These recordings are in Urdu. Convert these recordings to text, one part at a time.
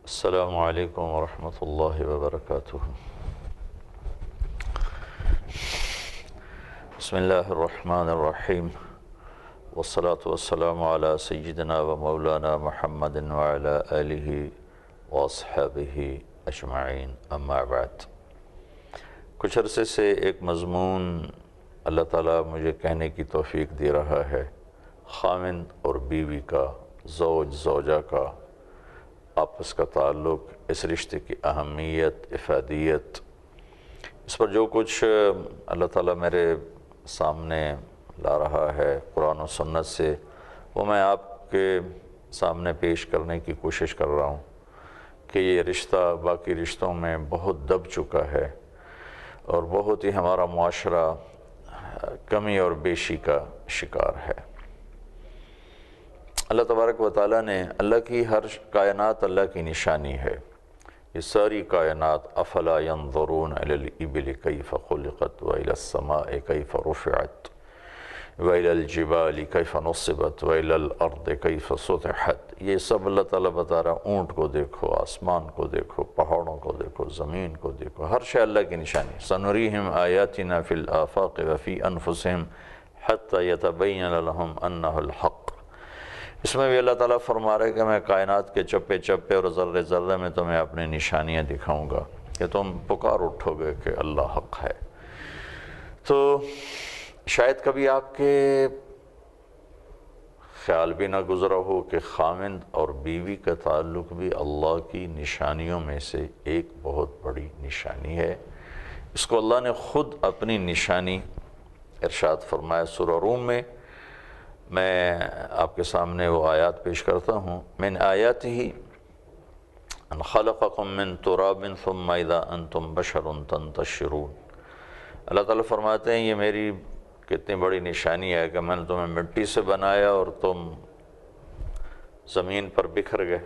السلام علیکم ورحمۃ اللہ وبرکاتہ۔ بسم اللہ الرحمن الرحیم، والصلاة والسلام علی سیدنا و مولانا محمد وعلی آلہ واصحابہ اجمعین، اما بعد۔ کچھ عرصے سے ایک مضمون اللہ تعالیٰ مجھے کہنے کی توفیق دے رہا ہے، خاوند اور بیوی کا، زوج زوجہ کا آپس کا تعلق، اس رشتے کی اہمیت، افادیت، اس پر جو کچھ اللہ تعالیٰ میرے سامنے لا رہا ہے قرآن و سنت سے، وہ میں آپ کے سامنے پیش کرنے کی کوشش کر رہا ہوں کہ یہ رشتہ باقی رشتوں میں بہت دب چکا ہے اور بہت ہی ہمارا معاشرہ کمی اور بیشی کا شکار ہے۔ اللہ تبارک و تعالیٰ نے، اللہ کی ہر کائنات اللہ کی نشانی ہے۔ یہ ساری کائنات، افلا ينظرون الى الابل کیف خلقت والى السماء کیف رفعت والى الجبال کیف نصبت والى الارض کیف سطحت، یہ سب اللہ تعالیٰ بتا رہا، اونٹ کو دیکھو، آسمان کو دیکھو، پہاڑوں کو دیکھو، زمین کو دیکھو، ہر شے اللہ کی نشانی۔ سنریہم آیاتنا فی الآفاق وفی انفسہم حتی یتبین لہم انہ الحق۔ اس میں بھی اللہ تعالیٰ فرما رہا ہے کہ میں کائنات کے چپے چپے اور ذرے ذرے میں تمہیں اپنی نشانیاں دکھاؤں گا کہ تم پکار اٹھو گے کہ اللہ حق ہے۔ تو شاید کبھی آپ کے خیال بھی نہ گزرا ہو کہ خاوند اور بیوی کا تعلق بھی اللہ کی نشانیوں میں سے ایک بہت بڑی نشانی ہے۔ اس کو اللہ نے خود اپنی نشانی ارشاد فرمایا سورہ روم میں آپ کے سامنے وہ آیات پیش کرتا ہوں۔ من آیاتہ ان خلقکم من تراب ثم اذا انتم بشر تنتشرون۔ اللہ تعالیٰ فرماتے ہیں یہ میری کتنی بڑی نشانی ہے کہ میں نے تمہیں مٹی سے بنایا اور تم زمین پر بکھر گئے۔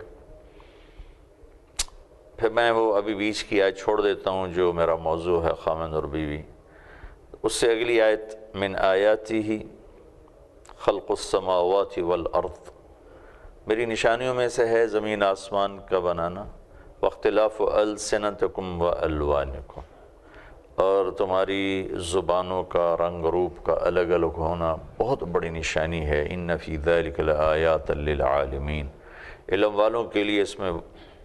پھر میں وہ ابھی بیچ کی آیت چھوڑ دیتا ہوں جو میرا موضوع ہے، خاوند اور بیوی۔ اس سے اگلی آیت، من آیاتہ خلق السماوات والارض، میری نشانیوں میں سے ہے زمین آسمان کا بنانا، واختلاف السنتکم والوانکم، اور تمہاری زبانوں کا، رنگ روپ کا الگ الگ ہونا بہت بڑی نشانی ہے۔ ان فی ذلک لآیات للعالمین، علم والوں کے لیے اس میں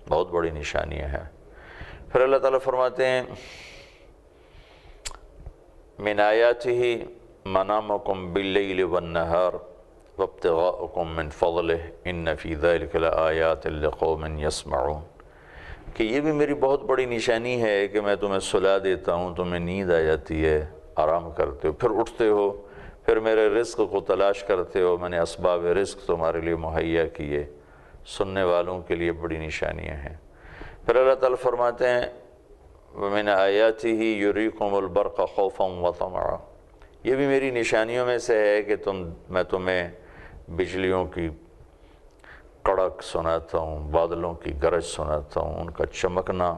بہت بڑی نشانیاں ہیں۔ پھر اللہ تعالیٰ فرماتے ہیں من آیاتہ منامکم باللیل والنہار وابتغاؤکم من فضلہ ان فی ذلک لآیات لقوم یسمعون، کہ یہ بھی میری بہت بڑی نشانی ہے کہ میں تمہیں سلا دیتا ہوں، تمہیں نیند آ جاتی ہے، آرام کرتے ہو، پھر اٹھتے ہو، پھر میرے رزق کو تلاش کرتے ہو، میں نے اسباب رزق تمہارے لیے مہیا کیے، سننے والوں کے لیے بڑی نشانیاں ہیں۔ پھر اللہ تعالیٰ فرماتے ہیں وَمِنْ آیَاتِهِ يُرِيكُمُ الْبَرْقَ خَوْفًا وَطَمَعًا، یہ بھی میری نشانیوں میں سے ہے کہ میں تمہیں بجلیوں کی کڑک سناتا ہوں، بادلوں کی گرج سناتا ہوں، ان کا چمکنا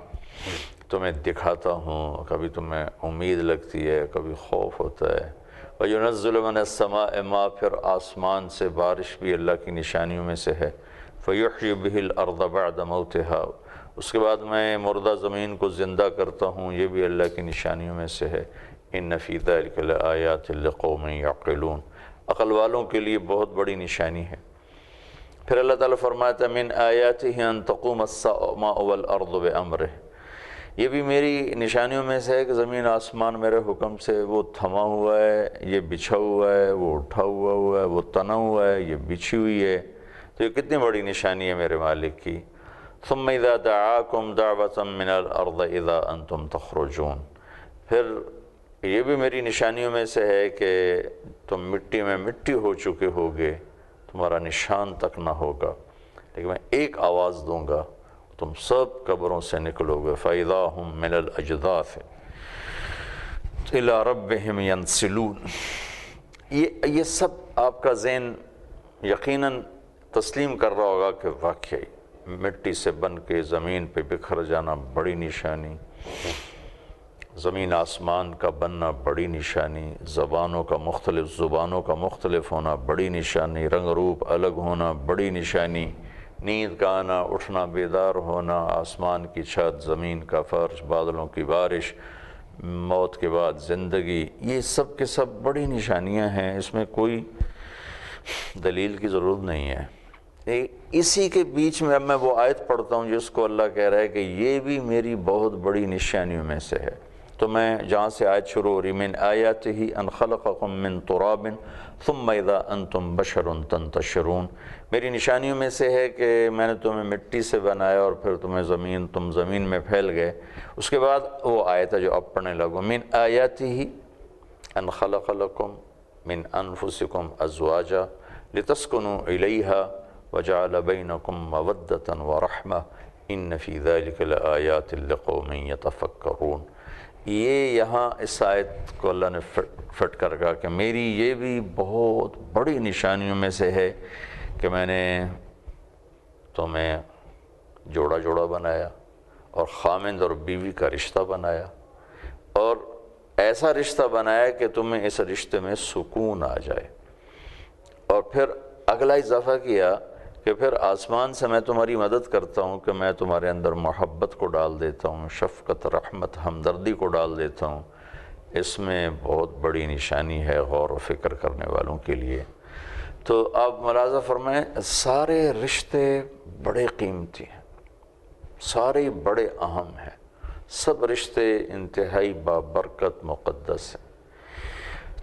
تمہیں دکھاتا ہوں، کبھی تمہیں امید لگتی ہے، کبھی خوف ہوتا ہے۔ وَيُنَزِّلُ مِنَ السَّمَاءِ مَاءً، پھر آسمان سے بارش بھی اللہ کی نشانیوں میں سے ہے۔ فَيُحْيِي بِهِ الْأَرْضَ بَعْدَ مَوْتِهَا، اس کے بعد میں مردہ زمین کو زندہ کرتا ہوں، یہ بھی اللہ کی نشانیوں میں سے ہے۔ ان فی ذلک لآیات لقوم یعقلون، عقل والوں کے لیے بہت بڑی نشانی ہے۔ پھر اللہ تعالیٰ فرماتا ہے من آیاتہ ان تقوم السماء والارض بامرہ، یہ بھی میری نشانیوں میں سے ہے کہ زمین آسمان میرے حکم سے وہ تھما ہوا ہے، یہ بچھا ہوا ہے، وہ اٹھا ہوا ہے، وہ تنا ہوا ہے، یہ بچھی ہوئی ہے، تو یہ کتنی بڑی نشانی ہے میرے مالک کی۔ ثم اذا دعاکم دعوة من الارض اذا انتم تخرجون، پھر یہ بھی میری نشانیوں میں سے ہے کہ تم مٹی میں مٹی ہو چکے ہوگے، تمہارا نشان تک نہ ہوگا، لیکن میں ایک آواز دوں گا تم سب قبروں سے نکلو گے۔ فَإِذَا هُمْ مِنَ الْأَجْدَاثِ إِلَىٰ رَبِّهِمْ يَنْسِلُونَ، یہ سب آپ کا ذہن یقیناً تسلیم کر رہا ہوگا کہ واقعی مٹی سے بن کے زمین پہ بکھر جانا بڑی نشانی، زمین آسمان کا بننا بڑی نشانی، مختلف زبانوں کا مختلف ہونا بڑی نشانی، رنگ روپ الگ ہونا بڑی نشانی، نیند کا آنا، اٹھنا، بیدار ہونا، آسمان کی چھت، زمین کا فرش، بادلوں کی بارش، موت کے بعد زندگی، یہ سب کے سب بڑی نشانیاں ہیں، اس میں کوئی دلیل کی ضرورت نہیں ہے۔ اسی کے بیچ میں اب میں وہ آیت پڑھتا ہوں جس کو اللہ کہہ رہا ہے کہ یہ بھی میری بہت بڑی نشانیوں میں سے ہے۔ تو میں جہاں سے آیت شروع ہو رہی، من آیاتہ ان خلقکم من تراب ثم اذا انتم بشر تنتشرون، میری نشانیوں میں سے ہے کہ میں نے تمہیں مٹی سے بنایا اور پھر تم زمین میں پھیل گئے۔ اس کے بعد وہ آیت ہے جو اب پڑھنے لگو، من آیاتہ ان خلق لکم من انفسکم ازواجا لتسکنوا الیہا وجعل بینکم مودۃ ورحمہ ان فی ذلک لآیات لقوم یتفکرون۔ یہ یہاں اس آیت کو اللہ نے فٹ کر کہا کہ میری یہ بھی بہت بڑی نشانیوں میں سے ہے کہ میں نے تمہیں جوڑا جوڑا بنایا اور خامند اور بیوی کا رشتہ بنایا، اور ایسا رشتہ بنایا کہ تمہیں اس رشتے میں سکون آ جائے، اور پھر اگلا اضافہ کیا کہ پھر آسمان سے میں تمہاری مدد کرتا ہوں کہ میں تمہارے اندر محبت کو ڈال دیتا ہوں، شفقت، رحمت، ہمدردی کو ڈال دیتا ہوں۔ اس میں بہت بڑی نشانی ہے غور و فکر کرنے والوں کے لیے۔ تو آپ ملاحظہ فرمائیں، سارے رشتے بڑے قیمتی ہیں، سارے بڑے اہم ہیں، سب رشتے انتہائی بابرکت مقدس ہیں۔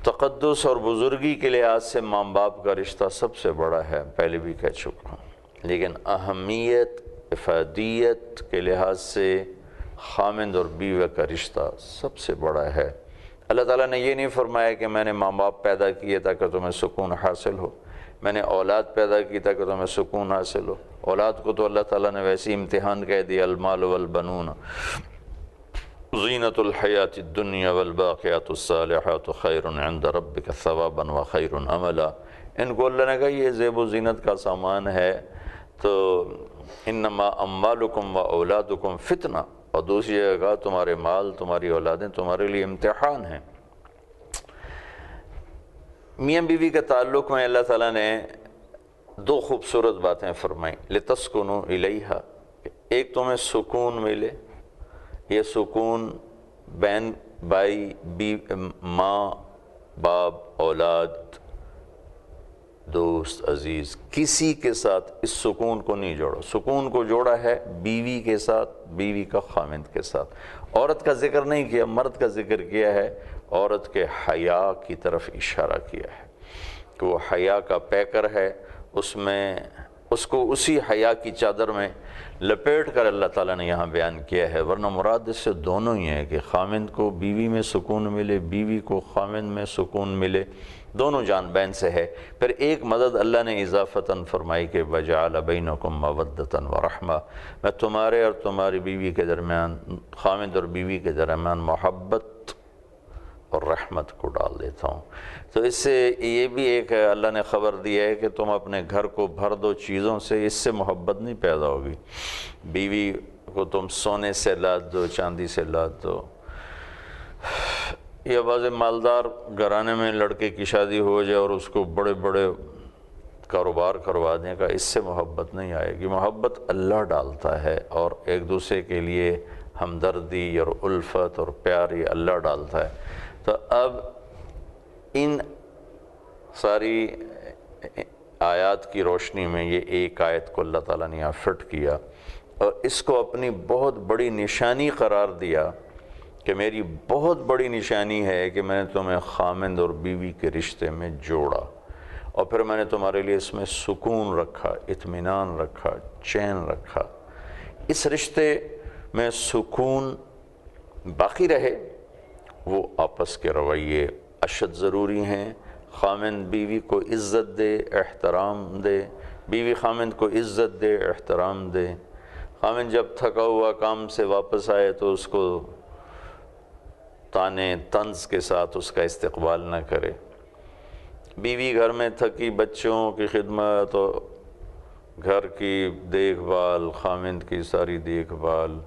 تقدس اور بزرگی کے لحاظ سے ماں باپ کا رشتہ سب سے بڑا ہے، پہلے بھی کہہ چکا ہوں، لیکن اہمیت، افادیت کے لحاظ سے خامند اور بیوی کا رشتہ سب سے بڑا ہے۔ اللہ تعالیٰ نے یہ نہیں فرمایا کہ میں نے ماں باپ پیدا کیے تاکہ تمہیں سکون حاصل ہو، میں نے اولاد پیدا کی تاکہ تمہیں سکون حاصل ہو۔ اولاد کو تو اللہ تعالیٰ نے ویسے امتحان کہہ دیا، المال والبنون زینت الحیات الدنیا والباقیات الصالحات خیر عند ربک ثوابا وخیر عملا۔ ان کو اللہ نے کہا یہ زیب و زینت کا سامان ہے، تو انما اموالکم و اولادکم فتنہ، اور دوسری جگہ کہا تمہارے مال، تمہاری اولادیں تمہارے لیے امتحان ہیں۔ میاں بیوی کے تعلق میں اللہ تعالیٰ نے دو خوبصورت باتیں فرمائیں، لتسکنوا الیہا، ایک تمہیں سکون ملے، یہ سکون بہن بھائی، ماں باپ، اولاد، دوست، عزیز، کسی کے ساتھ اس سکون کو نہیں جوڑا، سکون کو جوڑا ہے بیوی کے ساتھ، بیوی کا خامند کے ساتھ۔ عورت کا ذکر نہیں کیا، مرد کا ذکر کیا ہے، عورت کے حیا کی طرف اشارہ کیا ہے کہ وہ حیا کا پیکر ہے، اس کو اسی حیا کی چادر میں لپیٹ کر اللہ تعالیٰ نے یہاں بیان کیا ہے، ورنہ مراد اس سے دونوں ہی ہیں کہ خامند کو بیوی میں سکون ملے، بیوی کو خامند میں سکون ملے، دونوں جان بین سے ہے۔ پھر ایک مدد اللہ نے اضافتاً فرمائی کہ وَجَعَلَ بَيْنَكُمْ مَوَدَّةً وَرَحْمَةً، میں تمہارے اور تمہاری بیوی کے درمیان، خامند اور بیوی کے درمیان محبت اور رحمت کو ڈال دیتا ہوں۔ تو اس سے یہ بھی ایک اللہ نے خبر دی ہے کہ تم اپنے گھر کو بھر دو چیزوں سے، اس سے محبت نہیں پیدا ہوگی۔ بیوی کو تم سونے سے لاد دو، چاندی سے لاد دو، یا بعض مالدار گھرانے میں لڑکے کی شادی ہو جائے اور اس کو بڑے بڑے کاروبار کروا دیں کا، اس سے محبت نہیں آئے گی۔ محبت اللہ ڈالتا ہے، اور ایک دوسرے کے لیے ہمدردی اور الفت اور پیار یہ اللہ ڈالتا ہے۔ تو اب ان ساری آیات کی روشنی میں یہ ایک آیت کو اللہ تعالیٰ نے یہاں فٹ کیا اور اس کو اپنی بہت بڑی نشانی قرار دیا کہ میری بہت بڑی نشانی ہے کہ میں نے تمہیں خامند اور بیوی کے رشتے میں جوڑا، اور پھر میں نے تمہارے لیے اس میں سکون رکھا، اطمینان رکھا، چین رکھا۔ اس رشتے میں سکون باقی رہے، وہ آپس کے رویے اشد ضروری ہیں۔ خامند بیوی کو عزت دے، احترام دے، بیوی خامند کو عزت دے، احترام دے۔ خامند جب تھکا ہوا کام سے واپس آئے تو اس کو تانے طنز کے ساتھ اس کا استقبال نہ کرے۔ بیوی گھر میں تھکی، بچوں کی خدمت اور گھر کی دیکھ بھال، خامند کی ساری دیکھ بھال،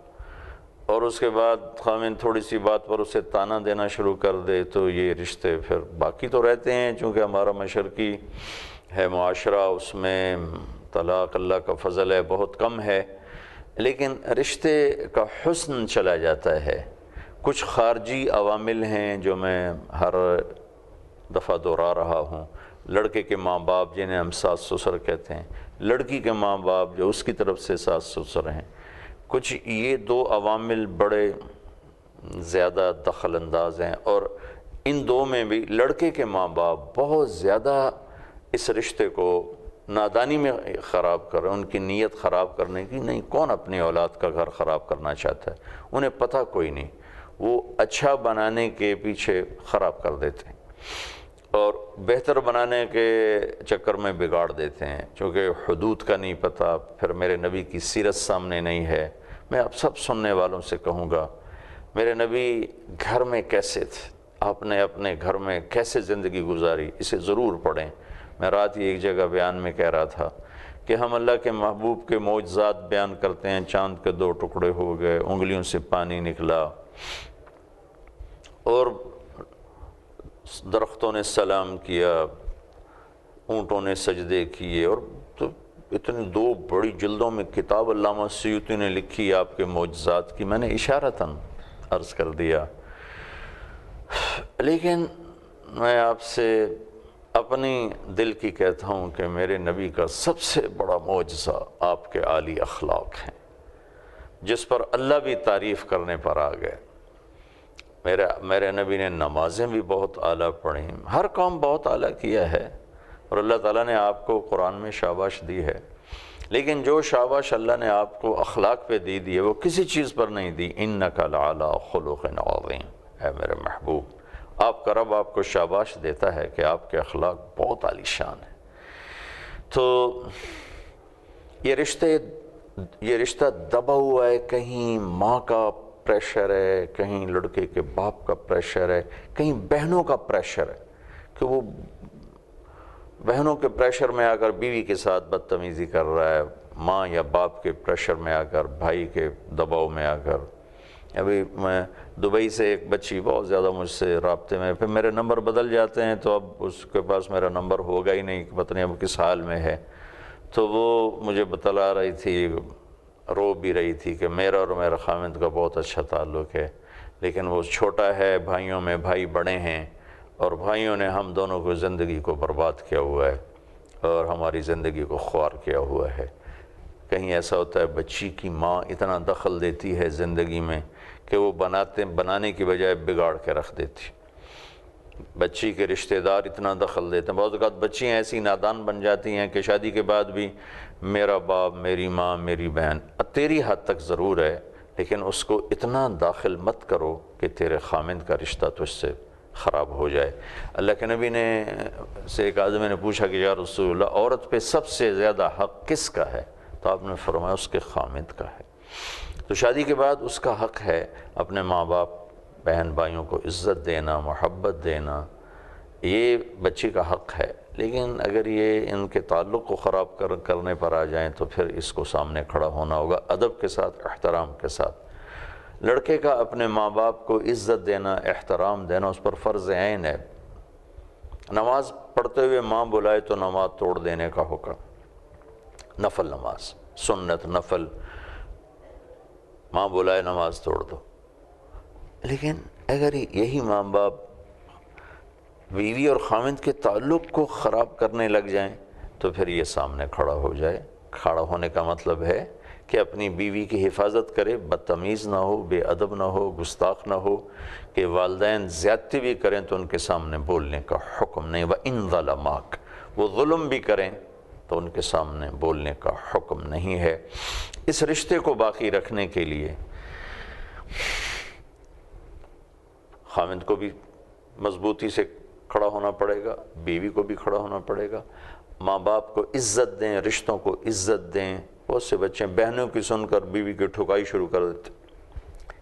اور اس کے بعد خامند تھوڑی سی بات پر اسے تانا دینا شروع کر دے تو یہ رشتے پھر باقی تو رہتے ہیں، چونکہ ہمارا مشرقی ہے معاشرہ، اس میں طلاق اللہ کا فضل ہے بہت کم ہے، لیکن رشتے کا حسن چلا جاتا ہے۔ کچھ خارجی عوامل ہیں جو میں ہر دفعہ دہرا رہا ہوں۔ لڑکے کے ماں باپ جنہیں ہم ساس سسر کہتے ہیں، لڑکی کے ماں باپ جو اس کی طرف سے ساس سسر ہیں، کچھ یہ دو عوامل بڑے زیادہ دخل انداز ہیں، اور ان دو میں بھی لڑکے کے ماں باپ بہت زیادہ اس رشتے کو نادانی میں خراب کر رہے ہیں۔ ان کی نیت خراب کرنے کی نہیں، کون اپنی اولاد کا گھر خراب کرنا چاہتا ہے؟ انہیں پتہ کوئی نہیں، وہ اچھا بنانے کے پیچھے خراب کر دیتے ہیں اور بہتر بنانے کے چکر میں بگاڑ دیتے ہیں، چونکہ حدود کا نہیں پتہ، پھر میرے نبی کی سیرت سامنے نہیں ہے۔ میں اب سب سننے والوں سے کہوں گا، میرے نبی گھر میں کیسے تھے، آپ نے اپنے گھر میں کیسے زندگی گزاری، اسے ضرور پڑھیں۔ میں رات ہی ایک جگہ بیان میں کہہ رہا تھا کہ ہم اللہ کے محبوب کے معجزات بیان کرتے ہیں، چاند کے 2 ٹکڑے ہو گئے، انگلیوں سے پانی نکلا، اور درختوں نے سلام کیا، اونٹوں نے سجدے کیے، اور تو اتنی 2 بڑی جلدوں میں کتاب علامہ سیوطی نے لکھی آپ کے معجزات کی، میں نے اشارتاً عرض کر دیا۔ لیکن میں آپ سے اپنی دل کی کہتا ہوں کہ میرے نبی کا سب سے بڑا معجزہ آپ کے عالی اخلاق ہیں، جس پر اللہ بھی تعریف کرنے پر آ گئے۔ میرے نبی نے نمازیں بھی بہت اعلیٰ پڑھیں، ہر کام بہت اعلیٰ کیا ہے، اور اللہ تعالیٰ نے آپ کو قرآن میں شاباش دی ہے، لیکن جو شاباش اللہ نے آپ کو اخلاق پہ دی ہے وہ کسی چیز پر نہیں دی۔ اِنَّكَ لَعَلَىٰ خُلُقٍ عَظِيمٍ، اے میرے محبوب، آپ کا رب آپ کو شاباش دیتا ہے کہ آپ کے اخلاق بہت عالی شان ہیں۔ تو یہ رشتہ دبا ہوا ہے، کہیں ماں کا پریشر ہے، کہیں لڑکے کے باپ کا پریشر ہے، کہیں بہنوں کا پریشر ہے کہ وہ بہنوں کے پریشر میں آ کر بیوی کے ساتھ بدتمیزی کر رہا ہے، ماں یا باپ کے پریشر میں آ کر، بھائی کے دباؤ میں آ کر۔ ابھی میں دبئی سے ایک بچی بہت زیادہ مجھ سے رابطے میں، پھر میرے نمبر بدل جاتے ہیں تو اب اس کے پاس میرا نمبر ہوگا ہی نہیں، پتہ نہیں اب کس حال میں ہے، تو وہ مجھے بتلا رہی تھی، رو بھی رہی تھی کہ میرا اور میرا خامند کا بہت اچھا تعلق ہے، لیکن وہ چھوٹا ہے، بھائیوں میں بھائی بڑے ہیں، اور بھائیوں نے ہم دونوں کو زندگی کو برباد کیا ہوا ہے اور ہماری زندگی کو خوار کیا ہوا ہے۔ کہیں ایسا ہوتا ہے بچی کی ماں اتنا دخل دیتی ہے زندگی میں کہ وہ بنانے کی بجائے بگاڑ کے رکھ دیتی، بچی کے رشتہ دار اتنا دخل دیتے ہیں، بعض اوقات بچیاں ایسی نادان بن جاتی ہیں کہ شادی کے بعد بھی میرا باپ، میری ماں، میری بہن، تیری حد تک ضرور ہے، لیکن اس کو اتنا داخل مت کرو کہ تیرے خامند کا رشتہ تجھ سے خراب ہو جائے۔ اللہ کے نبی نے سے ایک آدمی نے پوچھا کہ یا رسول اللہ، عورت پہ سب سے زیادہ حق کس کا ہے؟ تو آپ نے فرمایا اس کے خامند کا ہے۔ تو شادی کے بعد اس کا حق ہے اپنے ماں باپ، بہن بھائیوں کو عزت دینا، محبت دینا، یہ بچی کا حق ہے، لیکن اگر یہ ان کے تعلق کو خراب کرنے پر آ جائیں تو پھر اس کو سامنے کھڑا ہونا ہوگا، ادب کے ساتھ، احترام کے ساتھ۔ لڑکے کا اپنے ماں باپ کو عزت دینا، احترام دینا اس پر فرض عین ہے۔ نماز پڑھتے ہوئے ماں بلائے تو نماز توڑ دینے کا حکم، نفل نماز، سنت نفل، ماں بلائے نماز توڑ دو۔ لیکن اگر یہی ماں باپ بیوی اور خامند کے تعلق کو خراب کرنے لگ جائیں تو پھر یہ سامنے کھڑا ہو جائے۔ کھڑا ہونے کا مطلب ہے کہ اپنی بیوی کی حفاظت کرے، بدتمیز نہ ہو، بے ادب نہ ہو، گستاخ نہ ہو، کہ والدین زیادتی بھی کریں تو ان کے سامنے بولنے کا حکم نہیں، وَإِن ظَلَمَاكَ، وہ ظلم بھی کریں تو ان کے سامنے بولنے کا حکم نہیں ہے۔ اس رشتے کو باقی رکھنے کے لیے خامند کو بھی مضبوطی سے کھڑا ہونا پڑے گا، بیوی کو بھی کھڑا ہونا پڑے گا، ماں باپ کو عزت دیں، رشتوں کو عزت دیں۔ بہت سے بچے بہنوں کی سن کر بیوی کی ٹھکائی شروع کر دیتے۔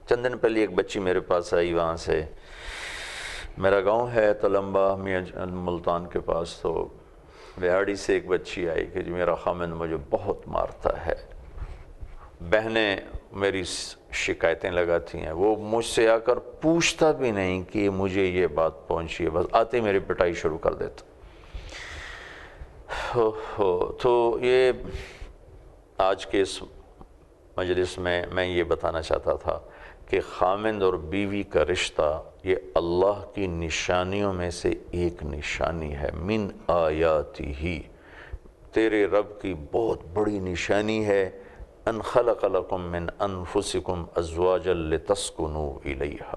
چند دن پہلے ایک بچی میرے پاس آئی، وہاں سے میرا گاؤں ہے تلمبا میاں ملتان کے پاس، تو بہاڑی سے ایک بچی آئی کہ میرا خامند مجھے بہت مارتا ہے، بہنیں میری شکایتیں لگاتی ہیں، وہ مجھ سے آ کر پوچھتا بھی نہیں کہ مجھے یہ بات پہنچی ہے، بس آتے میری پٹائی شروع کر دیتا۔ تو یہ آج کے اس مجلس میں یہ بتانا چاہتا تھا کہ خامند اور بیوی کا رشتہ یہ اللہ کی نشانیوں میں سے ایک نشانی ہے۔ من آیاتہ، تیرے رب کی بہت بڑی نشانی ہے، ان خلق لکم من انفسکم ازواجا لتسکنوا الیہا،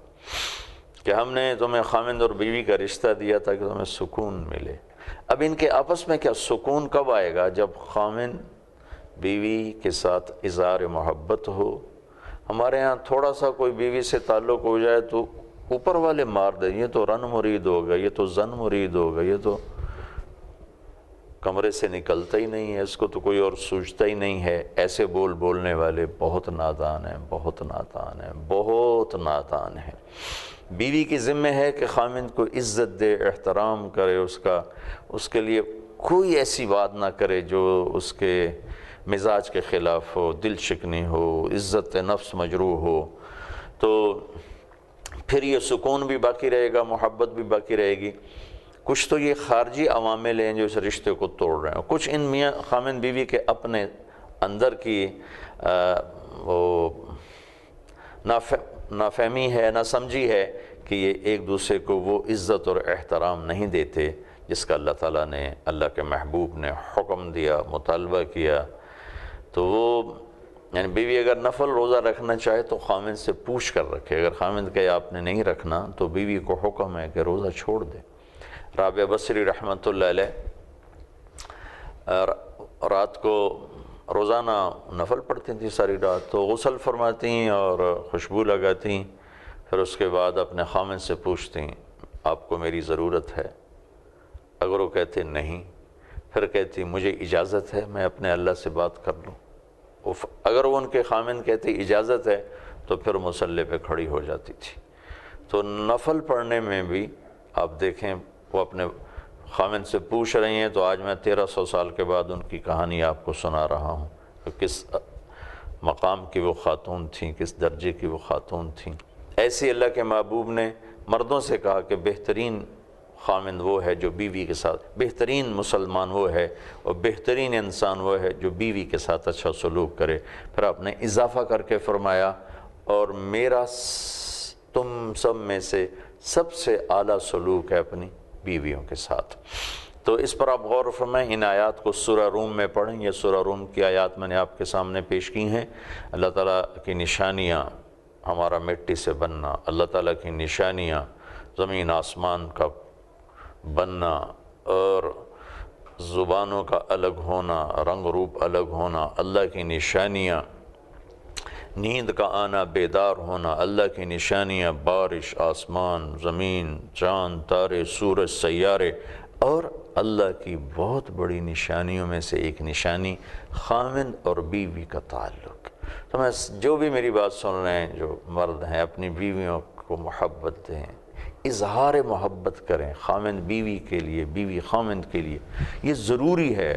کہ ہم نے تمہیں خامند اور بیوی کا رشتہ دیا تھا کہ تمہیں سکون ملے۔ اب ان کے آپس میں کیا سکون کب آئے گا؟ جب خامند بیوی کے ساتھ اظہار محبت ہو۔ ہمارے ہاں تھوڑا سا کوئی بیوی سے تعلق ہو جائے تو اوپر والے مار دیں، یہ تو رن مرید ہوگا، یہ تو زن مرید ہوگا، یہ تو کمرے سے نکلتا ہی نہیں ہے، اس کو تو کوئی اور سوچتا ہی نہیں ہے۔ ایسے بولنے والے بہت نادان ہیں، بہت نادان ہیں، بہت نادان ہیں۔ بیوی کی ذمہ ہے کہ خامند کو عزت دے، احترام کرے، اس کے لیے کوئی ایسی بات نہ کرے جو اس کے مزاج کے خلاف ہو، دل شکنی ہو، عزت نفس مجروح ہو، تو پھر یہ سکون بھی باقی رہے گا، محبت بھی باقی رہے گی۔ کچھ تو یہ خارجی عوامل ہیں جو اس رشتے کو توڑ رہے ہیں، کچھ ان میاں خامند بیوی کے اپنے اندر کی وہ نافہمی ہے، ناسمجھی ہے کہ یہ ایک دوسرے کو وہ عزت اور احترام نہیں دیتے جس کا اللہ تعالیٰ نے، اللہ کے محبوب نے حکم دیا، مطالبہ کیا۔ تو وہ یعنی بیوی اگر نفل روزہ رکھنا چاہے تو خامند سے پوچھ کر رکھے، اگر خامند کہے آپ نے نہیں رکھنا تو بیوی کو حکم ہے کہ روزہ چھوڑ دے۔ رابعہ بصری رحمۃ اللہ علیہ رات کو روزانہ نفل پڑھتی تھیں ساری رات، تو غسل فرماتی اور خوشبو لگاتی، پھر اس کے بعد اپنے خامند سے پوچھتی آپ کو میری ضرورت ہے؟ اگر وہ کہتے نہیں، پھر کہتی مجھے اجازت ہے میں اپنے اللہ سے بات کر لوں۔ اگر وہ ان کے خامند کہتے اجازت ہے تو پھر مصلی پہ کھڑی ہو جاتی تھی۔ تو نفل پڑھنے میں بھی آپ دیکھیں وہ اپنے خامند سے پوچھ رہی ہیں، تو آج میں 1300 سال کے بعد ان کی کہانی آپ کو سنا رہا ہوں کہ کس مقام کی وہ خاتون تھیں، کس درجے کی وہ خاتون تھیں۔ ایسی اللہ کے محبوب نے مردوں سے کہا کہ بہترین خامند وہ ہے جو بیوی کے ساتھ، بہترین مسلمان وہ ہے اور بہترین انسان وہ ہے جو بیوی کے ساتھ اچھا سلوک کرے۔ پھر آپ نے اضافہ کر کے فرمایا اور میرا تم سب میں سے سب سے اعلیٰ سلوک ہے اپنی بیویوں کے ساتھ۔ تو اس پر آپ غور فرمائیں، ان آیات کو سورہ روم میں پڑھیں، یہ سورہ روم کی آیات میں نے آپ کے سامنے پیش کی ہیں۔ اللہ تعالیٰ کی نشانیاں، ہمارا مٹی سے بننا، اللہ تعالیٰ کی نشانیاں، زمین آسمان کا بننا اور زبانوں کا الگ ہونا، رنگ روپ الگ ہونا، اللہ کی نشانیاں، نیند کا آنا، بیدار ہونا، اللہ کی نشانیاں، بارش، آسمان، زمین، چاند، تارے، سورج، سیارے، اور اللہ کی بہت بڑی نشانیوں میں سے ایک نشانی خامند اور بیوی کا تعلق۔ تو میں جو بھی میری بات سن رہے ہیں، جو مرد ہیں، اپنی بیویوں کو محبت دیں، اظہار محبت کریں، خامند بیوی کے لیے، بیوی خامند کے لیے، یہ ضروری ہے۔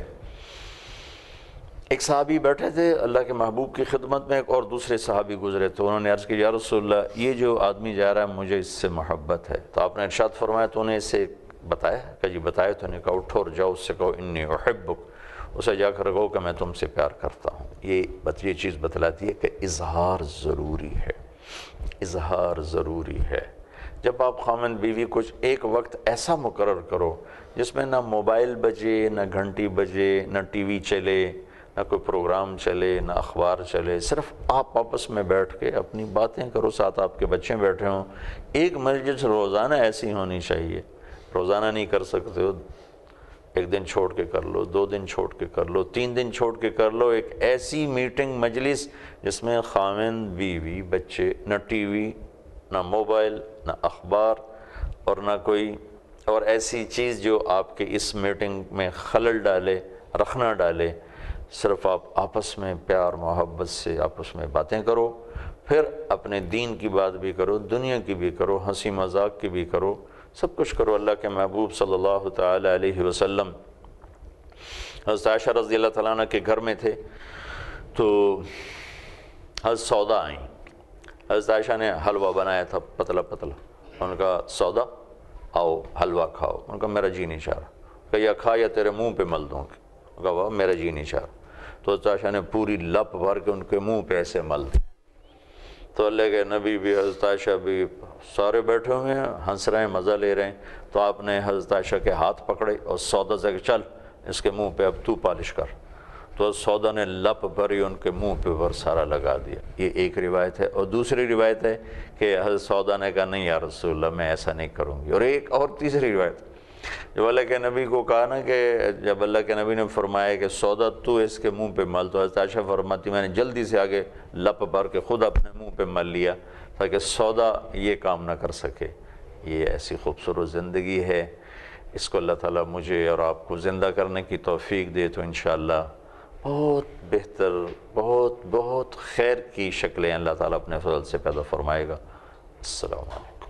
ایک صحابی بیٹھے تھے اللہ کے محبوب کی خدمت میں، ایک اور دوسرے صحابی گزرے تو انہوں نے عرض کی یا رسول اللہ یہ جو آدمی جا رہا ہے مجھے اس سے محبت ہے۔ تو آپ نے ارشاد فرمایا تو انہیں اسے بتایا کہ جی بتایا، تو انہیں کہا اٹھو اور جاؤ اس سے کہو انی احبک، اسے جا کر کہو کہ میں تم سے پیار کرتا ہوں۔ یہ چیز بتلاتی ہے کہ اظہار ضروری ہے، اظہار ضروری ہے۔ جب آپ خامند بیوی کچھ ایک وقت ایسا مقرر کرو جس میں نہ موبائل بجے، نہ گھنٹی بجے، نہ ٹی وی چلے، نہ کوئی پروگرام چلے، نہ اخبار چلے، صرف آپ آپس میں بیٹھ کے اپنی باتیں کرو، ساتھ آپ کے بچے بیٹھے ہوں۔ ایک مجلس روزانہ ایسی ہونی چاہیے، روزانہ نہیں کر سکتے ہو، ایک دن چھوڑ کے کر لو، 2 دن چھوڑ کے کر لو، 3 دن چھوڑ کے کر لو، ایک ایسی میٹنگ مجلس جس میں خامند بیوی بچے، نہ ٹی وی، نہ موبائل، نہ اخبار، اور نہ کوئی اور ایسی چیز جو آپ کے اس میٹنگ میں خلل ڈالے، رخنہ ڈالے۔ صرف آپ آپس میں پیار محبت سے آپس میں باتیں کرو، پھر اپنے دین کی بات بھی کرو، دنیا کی بھی کرو، ہنسی مذاق کی بھی کرو، سب کچھ کرو۔ اللہ کے محبوب صلی اللہ تعالی علیہ وسلم حضرت عائشہ رضی اللہ تعالیٰ عنہ کے گھر میں تھے تو حضرت سودا آئیں۔ حضرت عائشہ نے حلوہ بنایا تھا پتلا پتلا، انہوں نے کہا سودا آؤ حلوہ کھاؤ، انہوں نے کہا میرا جی نہیں چاہ رہا، کہ یا کھا یا تیرے منہ پہ مل دوں گی۔ کہا واہ میرا جی نہیں چاہ. تو حضرت عائشہ نے پوری لپ بھر کے ان کے منہ پہ ایسے مل دی. تو اللہ کے نبی بھی حضرت عائشہ بھی سارے بیٹھے ہوئے ہیں، ہنس رہے ہیں، مزہ لے رہے ہیں. تو آپ نے حضرت عائشہ کے ہاتھ پکڑے اور سودا سے کہ چل اس کے منہ پہ اب تو پالش کر. تو سودا نے لپ بھری ان کے منہ پہ سارا لگا دیا. یہ ایک روایت ہے. اور دوسری روایت ہے کہ حضرت سودا نے کہا نہیں یا رسول اللہ میں ایسا نہیں کروں گی. اور ایک اور تیسری روایت جب اللہ کے نبی کو کہا نا کہ جب اللہ کے نبی نے فرمایا کہ سودا تو اس کے منہ پہ مل، تو حضرت عائشہ فرماتی میں نے جلدی سے آگے لپ بھر کے خود اپنے منہ پہ مل لیا تاکہ سودا یہ کام نہ کر سکے. یہ ایسی خوبصورت زندگی ہے، اس کو اللہ تعالیٰ مجھے اور آپ کو زندہ کرنے کی توفیق دے تو انشاءاللہ بہت بہتر، بہت بہت خیر کی شکلیں اللہ تعالیٰ اپنے فضل سے پیدا فرمائے گا. السلام علیکم.